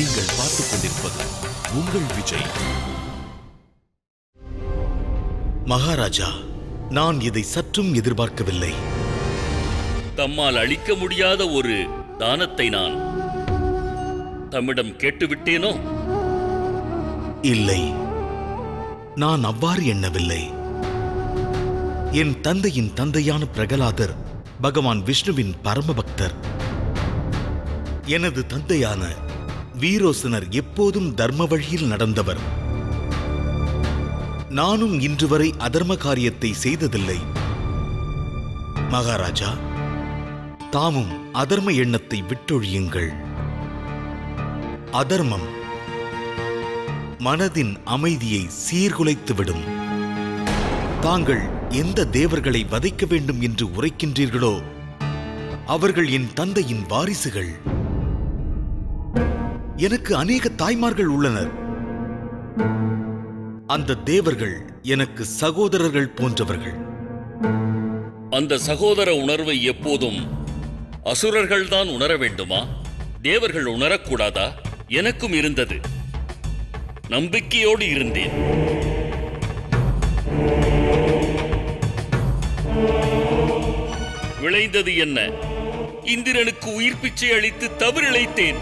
நீங்கள் பார்த்துக் கொண்டிருப்பது உங்கள் விஜய். மகாராஜா, நான் இதை சற்றும் எதிர்பார்க்கவில்லை. தம்மால் அளிக்க முடியாத ஒரு தானத்தை நான் தம்மிடம் கேட்டுவிட்டேனோ? இல்லை, நான் அவ்வாறு எண்ணவில்லை. என் தந்தையின் தந்தையான பிரகலாதர் பகவான் விஷ்ணுவின் பரம பக்தர். எனது தந்தையான வீரோசனர் எப்போதும் தர்ம வழியில் நடந்தவர். நானும் இன்று வரை அதர்ம காரியத்தை செய்ததில்லை. மகாராஜா, தாமும் அதர்ம எண்ணத்தை விட்டொழியுங்கள். அதர்மம் மனதின் அமைதியை சீர்குலைத்துவிடும். தாங்கள் எந்த தேவர்களை வதைக்க வேண்டும் என்று உரைக்கின்றீர்களோ அவர்கள் என் தந்தையின் வாரிசுகள். எனக்கு அநேக தாய்மார்கள் உள்ளனர். அந்த தேவர்கள் எனக்கு சகோதரர்கள் போன்றவர்கள். அந்த சகோதர உணர்வை எப்போதும் அசுரர்கள்தான் உணர வேண்டுமா? தேவர்கள் உணரக்கூடாதா? எனக்கும் இருந்தது. நம்பிக்கையோடு இருந்தேன். விளைந்தது என்ன? இந்திரனுக்கு உயிர் பிச்சை அளித்து தவறிழைத்தேன்.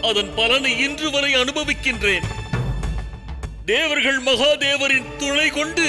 அதன் பலனை இன்று வரை அனுபவிக்கின்றேன். தேவர்கள் மகாதேவரின் துணை கொண்டு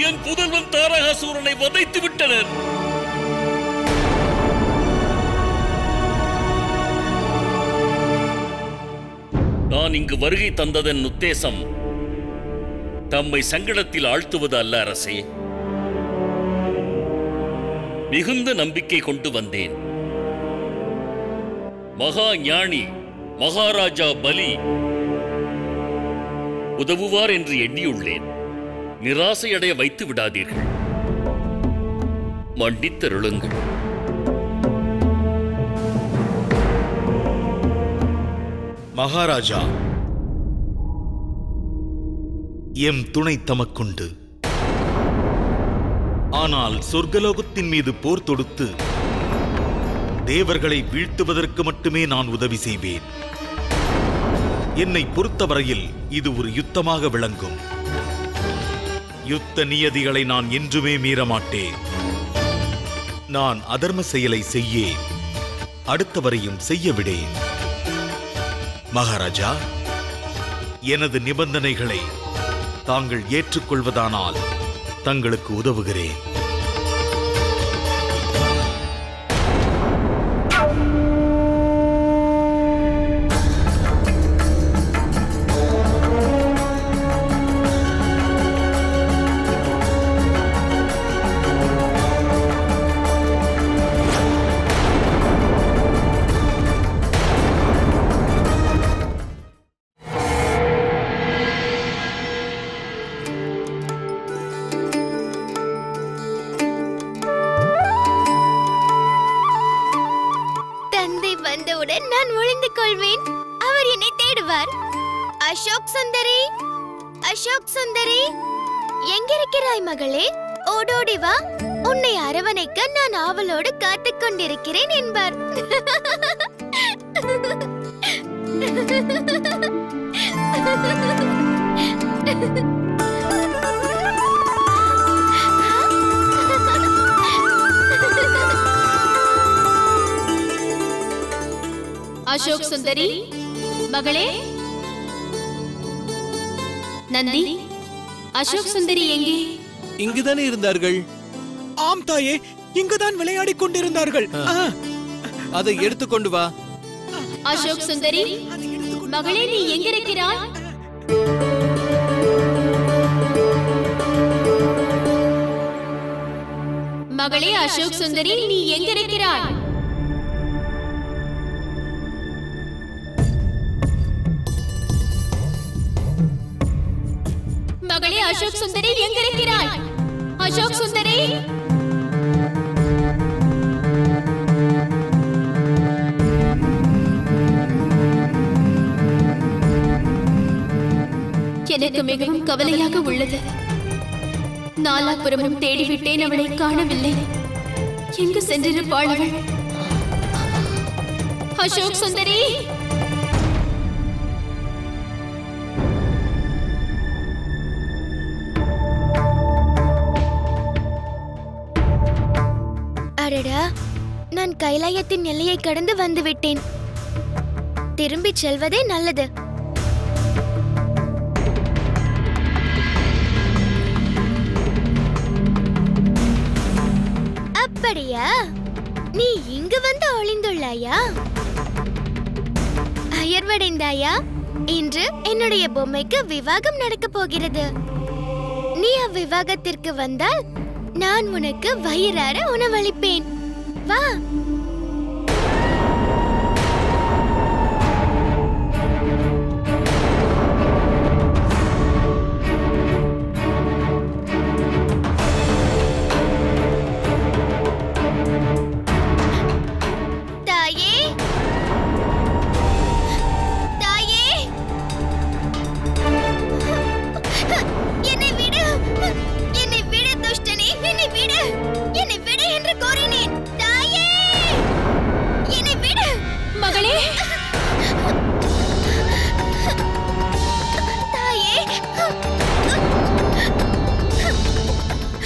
என் புதல்வன் தாரகாசூரனை வதைத்து விட்டனர். நான் இங்கு வருகை தந்ததன் உத்தேசம் தம்மை சங்கடத்தில் ஆழ்த்துவது அல்ல அரசே. மிகுந்த நம்பிக்கை கொண்டு வந்தேன். மகா ஞானி மகாராஜா பலி உதவுவார் என்று எண்ணியுள்ளேன். நிராசையடைய வைத்து விடாதீர்கள். மன்னித்தருளுங்கள். மகாராஜா, எம் துணை தமக்குண்டு. ஆனால் சொர்க்கலோகத்தின் மீது போர் தொடுத்து தேவர்களை வீழ்த்துவதற்கு மட்டுமே நான் உதவி செய்வேன். என்னை பொறுத்தவரையில் இது ஒரு யுத்தமாக விளங்கும். யுத்த நியதிகளை நான் என்றுமே மீறமாட்டேன். நான் அதர்ம செயலை செய்யேன், அடுத்தவரையும் செய்ய விடேன். மகாராஜா, எனது நிபந்தனைகளை தாங்கள் ஏற்றுக்கொள்வதானால் தங்களுக்கு உதவுகிறேன். நான் ஒளிந்து கொள்வேன். அவர் என்னை தேடுவார். அசோக் சுந்தரி, அசோக் சுந்தரி, எங்கிருக்கிறாய் மகளே? ஓடோடி வா, உன்னை அரவணைக்க நான் ஆவலோடு காத்துக் கொண்டிருக்கிறேன் என்பார். அசோக் சுந்தரி மகளே. நந்தி, அசோக் சுந்தரி எங்கே? இங்குதானே இருந்தார்கள். ஆம் தாயே, இங்குதான் விளையாடிக் கொண்டிருந்தார்கள். அதை எடுத்துக்கொண்டு வா. அசோக் சுந்தரி மகளே, நீ எங்கிருக்கிறாய்? மகளே அசோக் சுந்தரி, நீ எங்கிருக்கிறாய்? மகளே அசோக் சுந்தரி, எங்கிருக்கிறாய்? அசோக் சுந்தரி, எனக்கு மிகவும் கவலையாக உள்ளது. நாலாபுரமும் தேடிவிட்டேன், அவளை காணவில்லை. எங்கு சென்றிருப்பாள் அவள்? அசோக் சுந்தரி, அடடா, நான் கைலாயத்தின் எல்லையை கடந்து வந்து விட்டேன். திரும்பிச் செல்வதே நல்லது. அப்படியா? நீ இங்கு வந்து ஒளிந்துள்ளாயா? அயர்வடைந்தாயா? இன்று என்னுடைய பொம்மைக்கு விவாகம் நடக்கப் போகிறது. நீ அவ்விவாகத்திற்கு வந்தால் நான் உனக்கு வயிறார உணவளிப்பேன். வா.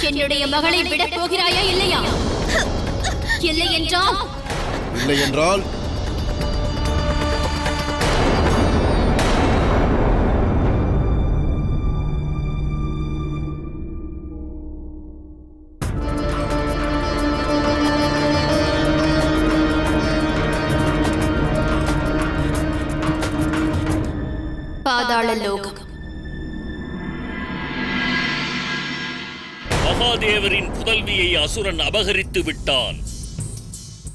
என்னுடைய மகளை விட போகிறாயா இல்லையா? இல்லை என்றால் இல்லை என்றால் பாதாள லோகம். மகாதேவரின் புதல்வியை அசுரன் அபகரித்து விட்டான்.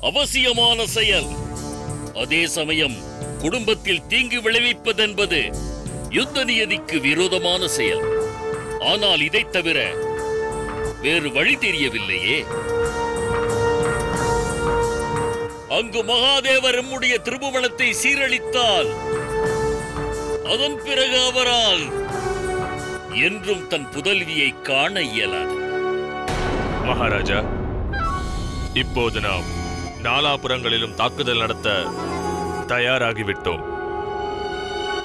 அவசியமான செயல். அதே சமயம் குடும்பத்தில் தீங்கு விளைவிப்பதென்பது யுத்த நியதிக்கு விரோதமான செயல். ஆனால் இதைத் தவிர வேறு வழி தெரியவில்லையே. அங்கு மகாதேவர் நம்முடைய திருபுவனத்தை சீரழித்தால் அதன் பிறகு அவரால் என்றும் தன் புதல்வியை காண இயலாது. மகாராஜா, இப்போது நாம் நாலாபுறங்களிலும் தாக்குதல் நடத்த தயாராகிவிட்டோம்.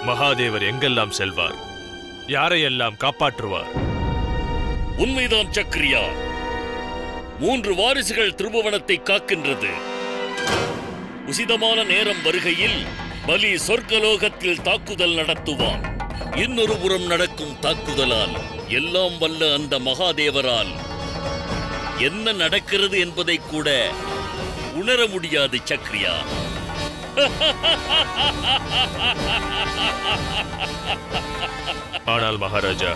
மகாதேவர் எங்கெல்லாம் செல்வார்? யாரையெல்லாம் காப்பாற்றுவார்? உண்மைதான் சக்ரியா. 3 வாரிசுகள் திருபுவனத்தை காக்கின்றது. உசிதமான நேரம் வருகையில் பலி சொர்க்கலோகத்தில் தாக்குதல் நடத்துவான். இன்னொரு புறம் நடக்கும் தாக்குதலால் எல்லாம் வல்ல அந்த மகாதேவரால் என்ன நடக்கிறது என்பதை கூட உணர முடியாது சக்ரியா. ஆனால் மகாராஜா,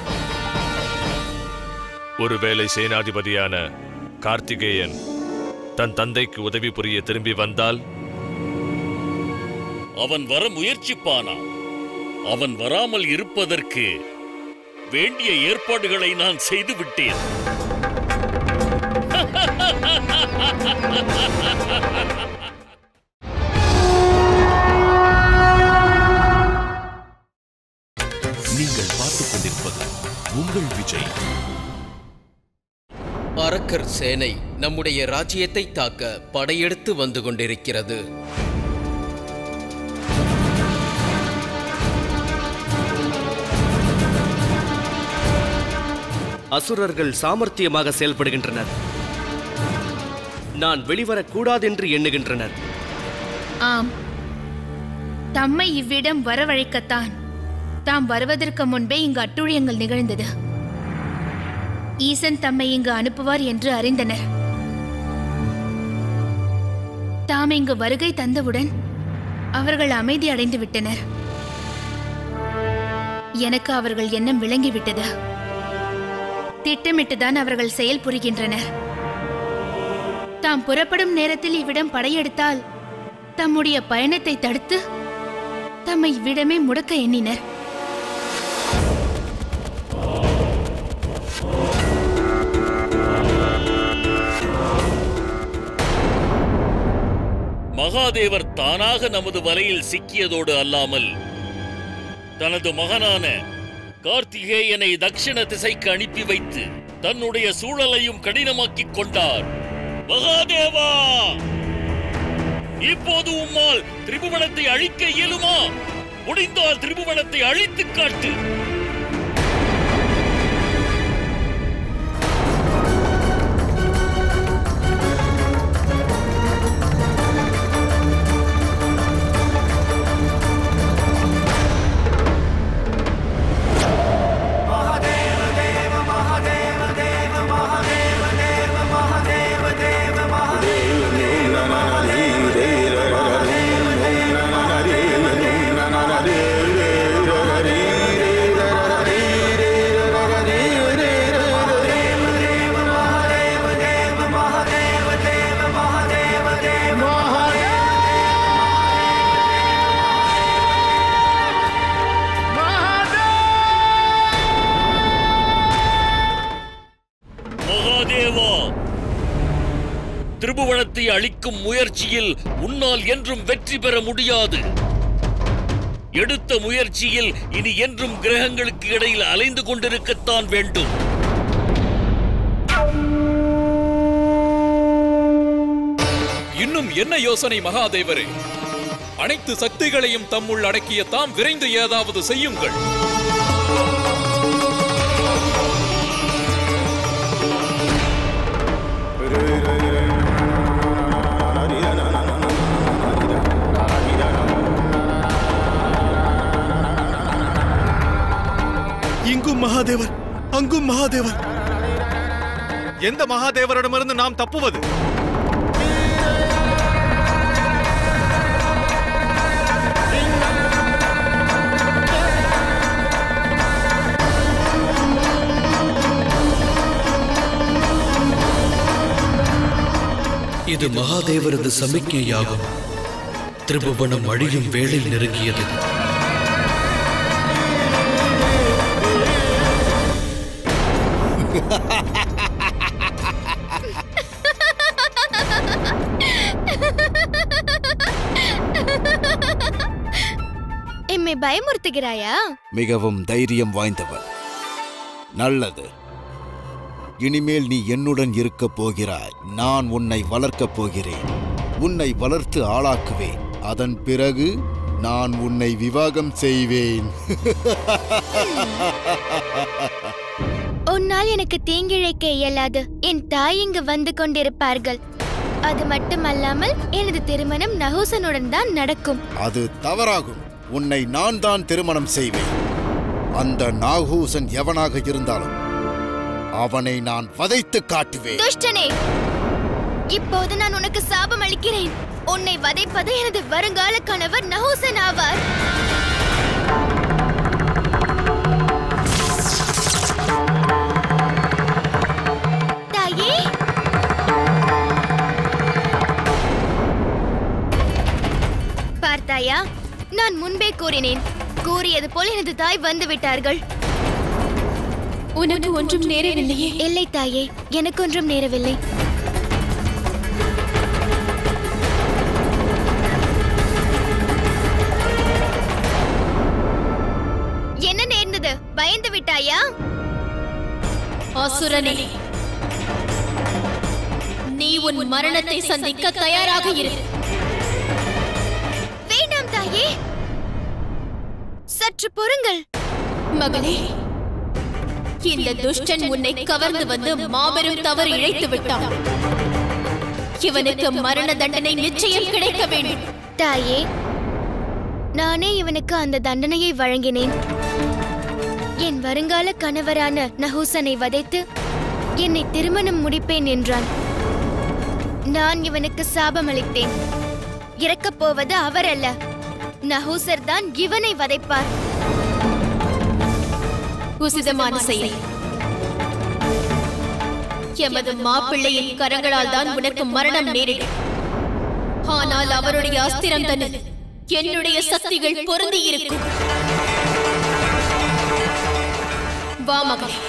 ஒருவேளை சேனாதிபதியான கார்த்திகேயன் தன் தந்தைக்கு உதவி புரிய திரும்பி வந்தால்? அவன் வர முயற்சிப்பானா? அவன் வராமல் இருப்பதற்கு வேண்டிய ஏற்பாடுகளை நான் செய்து விட்டேன். நீங்கள் பார்த்துக் கொண்டிருப்பது உங்கள் விஜய். அரக்கர் சேனை நம்முடைய ராஜ்யத்தை தாக்க படையெடுத்து வந்து கொண்டிருக்கிறது. அசுரர்கள் சாமர்த்தியமாக செயல்படுகின்றனர். நான் வெளிவரக்கூடாது என்று எண்ணுகின்றனர். ஆம், தம்மை இவ்விடம் வரவழைக்கத்தான் தாம் வருவதற்கு முன்பே இங்கு அட்டூழியங்கள் நிகழ்ந்தது. ஈசன் தம்மை இங்கு அனுப்புவார் என்று அறிந்தனர். தாம் இங்கு வருகை தந்தவுடன் அவர்கள் அமைதி அடைந்து விட்டனர். எனக்கு அவர்கள் எண்ணம் விளங்கிவிட்டது. திட்டமிட்டுதான் அவர்கள் செயல் புரிகின்றனர். தாம் புறப்படும் நேரத்தில் இவ்விடம் படையெடுத்தால் தம்முடைய பயணத்தை தடுத்து தம்மை இவ்விடமே முடக்க எண்ணினர். மகாதேவர் தானாக நமது வலையில் சிக்கியதோடு அல்லாமல் தனது மகனான கார்த்திகேயனை தக்ஷண திசைக்கு அனுப்பி வைத்து தன்னுடைய சூழலையும் கடினமாக்கிக் கொண்டார். மகாதேவா, இப்போது உம்மால் திரிபுவனத்தை அழிக்க இயலுமா? முடிந்தால் திரிபுவனத்தை அழித்து காட்டு. திரிபுவனத்தை அழிக்கும் முயற்சியில் உன்னால் என்றும் வெற்றி பெற முடியாது. எடுத்த முயற்சியில் இனி என்றும் கிரகங்களுக்கு இடையில் அலைந்து கொண்டிருக்கத்தான் வேண்டும். இன்னும் என்ன யோசனை மகாதேவரே? அனைத்து சக்திகளையும் தம்முள் அடக்கிய தாம் விரைந்து ஏதாவது செய்யுங்கள். இங்கும் மகாதேவர், அங்கும் மகாதேவர். எந்த மகாதேவரிடமிருந்து நாம் தப்புவது? இது மகாதேவரது சமிக்ஞையாகும். திரிபுவனம் அழியும் வேளை நெருங்கியது. எம்மை பயமுறுத்துகிறாயா? மிகவும் தைரியம் வாய்ந்தவர். நல்லது. இனிமேல் நீ என்னுடன் இருக்கப் போகிறாய். நான் உன்னை வளர்க்கப் போகிறேன். உன்னை வளர்த்து ஆளாக்குவேன். அதன் பிறகு நான் உன்னை விவாகம் செய்வேன். உன்னால் எனக்கு தீங்கிழைக்க இயலாது. என் தாய் இங்கு வந்து கொண்டிருப்பார்கள். அது மட்டுமல்லாமல் எனது திருமணம் நஹூசனுடன் தான் நடக்கும். அது தவறாகும். உன்னை நான் தான் திருமணம் செய்வேன். அந்த நாகூசன் எவனாக இருந்தாலும் அவனை நான் வதைத்து காட்டுவேன். துஷ்டனே, இப்போது நான் உனக்கு சாபம் அளிக்கிறேன். உன்னை வதைப்பது எனது வருங்கால கணவர் நஹூசன் ஆவார். தாயே, பார்த்தாயா? நான் முன்பே கூறினேன். கூறியது போல் எனது தாய் வந்து விட்டார்கள். உனக்கு ஒன்றும் நேரவில்லையே? இல்லை தாயே, எனக்கு ஒன்றும் நேரவில்லை. என்ன நேர்ந்தது? பயந்து விட்டாயா? அசுரனே, நீ உன் மரணத்தை சந்திக்க தயாராக இரு. வேண்டாம் தாயே, சற்று பொறுங்கள். மகளே, இந்த துஷ்டன் உன்னை கவர்ந்து வந்து மாபெரும் தவறு இழைத்து விட்டான். இவனுக்கு மரண தண்டனை நிச்சயம் கிடைக்க வேண்டும். தாயே, நானே இவனுக்கு அந்த தண்டனையை வழங்கினேன். என் வருங்கால கணவரான நஹூசனை வதைத்து என்னை திருமணம் முடிப்பேன் என்றான். நான் இவனுக்கு சாபம் அளித்தேன். இறக்கப் போவது அவர் அல்ல, நஹூசர் தான் இவனை வதைப்பார். உசிதமான செயல். எமது மாப்பிள்ளையின் கரங்களால் தான் உனக்கு மரணம் நேரிடும். ஆனால் அவருடைய அஸ்திரம் தன் என்னுடைய சக்திகள் பொருந்தி இருக்கும். வா மகளே.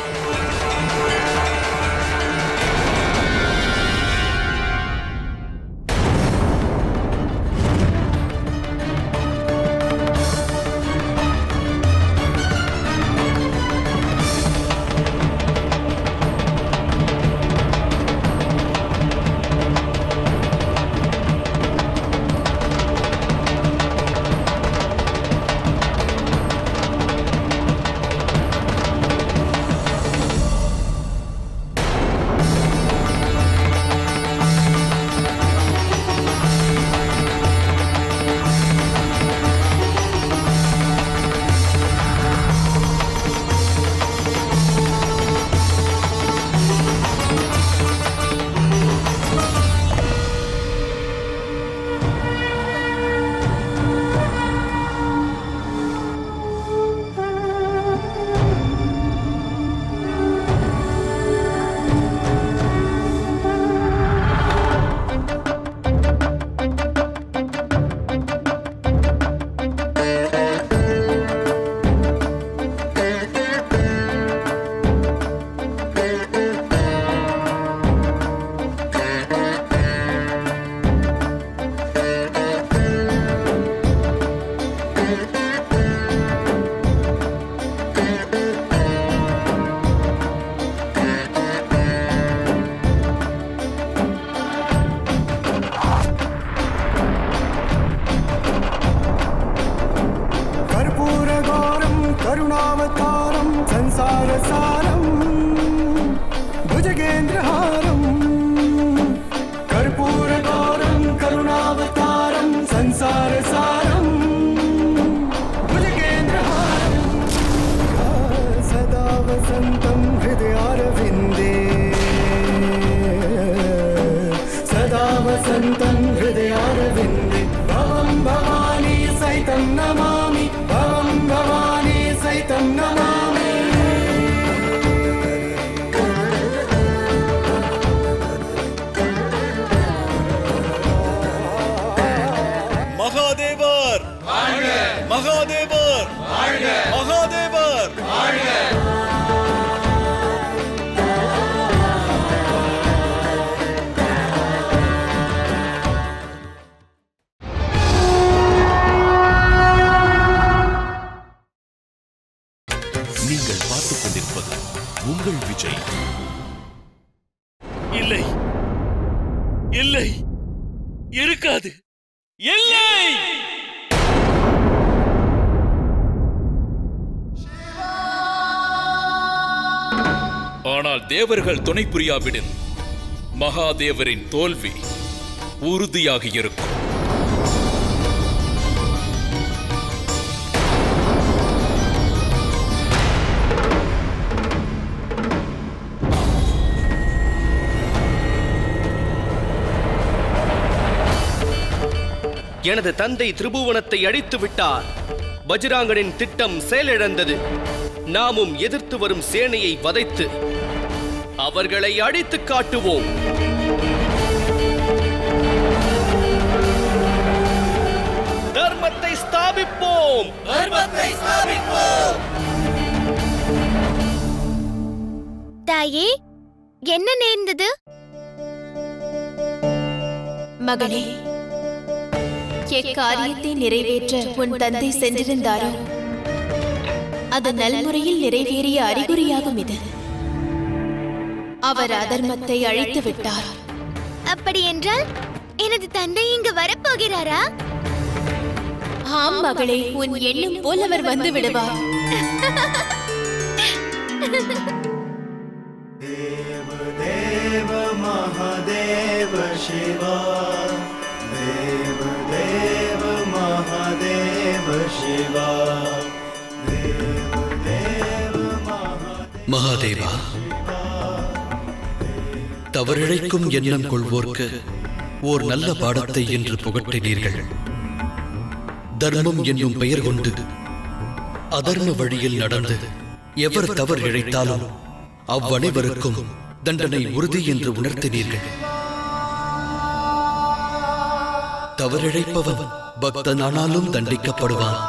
संसारसारं भुजगेन्द्रहारं कर्पूरगौरं करुणावतारं संसारसारं भुजगेन्द्रहारं सदा वसन्तं हृदयारविन्दे सदा वसन्तं हृदयारविन्दे भवं भवानी सहितं नमामि भवं भवानी सहितं नमामि மகாதேவர் மகாதேவர் மகாதேவர் நீங்கள் பார்த்துக் கொண்டிருப்பது உங்கள் விஜய். இல்லை இல்லை இருக்காது இல்லை. ஆனால் தேவர்கள் துணை புரியாவிடில் மகாதேவரின் தோல்வி உறுதியாக இருக்கும். எனது தந்தை திரிபுவனத்தை அழித்து விட்டார். வஜ்ராங்கனின் திட்டம் செயலிழந்தது. நாமும் எதிர்த்து வரும் சேனையை வதைத்து அவர்களை அழித்து காட்டுவோம். தர்மத்தை ஸ்தாபிப்போம். தர்மத்தை ஸ்தாபிப்போம். தாயே, என்ன நேர்ந்தது? மகளே, எக்காரியத்தை நிறைவேற்ற உன் தந்தை சென்றிருந்தாரோ அது நல்முறையில் நிறைவேறிய அறிகுறியாகும். இது அவர் அதர்மத்தை அழித்து விட்டார். அப்படி என்றால் எனது தந்தை இங்கு வரப்போகிறாரா? ஆம் மகளே, உன் எண்ணம் போல் அவர் வந்து விடுவார். देव महादेव शिवा देव देव महादेव शिवा देव देव மகாதேவா, தவறிழைக்கும் எண்ணம் கொள்வோர்க்கு ஓர் நல்ல பாடத்தை என்று புகட்டினீர்கள். தர்மம் என்னும் பெயர் கொண்டு அதர்ம வழியில் நடந்து எவர் தவறு இழைத்தாலும் அவ்வனைவருக்கும் தண்டனை உறுதி என்று உணர்த்தினீர்கள். தவறிழைப்பவன் பக்தனானாலும் தண்டிக்கப்படுவான்.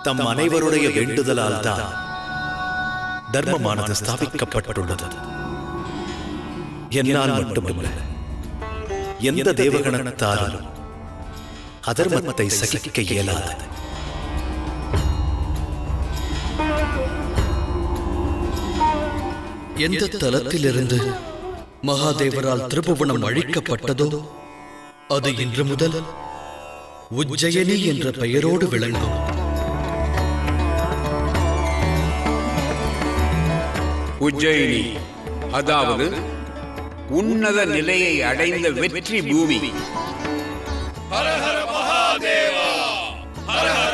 தம் அனைவருடைய வேண்டுதலால் தான் தர்மமானது ஸ்தாபிக்கப்பட்டுள்ளது. என்னால் மட்டுமல்ல, எந்த தேவகணத்தாலும் அதர்மத்தை சகிக்க இயலாது. எந்த தலத்திலிருந்து மகாதேவரால் திரிபுவனம் அழிக்கப்பட்டதோ அது இன்று முதல் உஜ்ஜயினி என்ற பெயரோடு விளங்கும். உஜ்ஜயினி, அதாவது உன்னத நிலையை அடைந்த வெற்றி பூமி. ஹர ஹர மகாதேவா, ஹர ஹர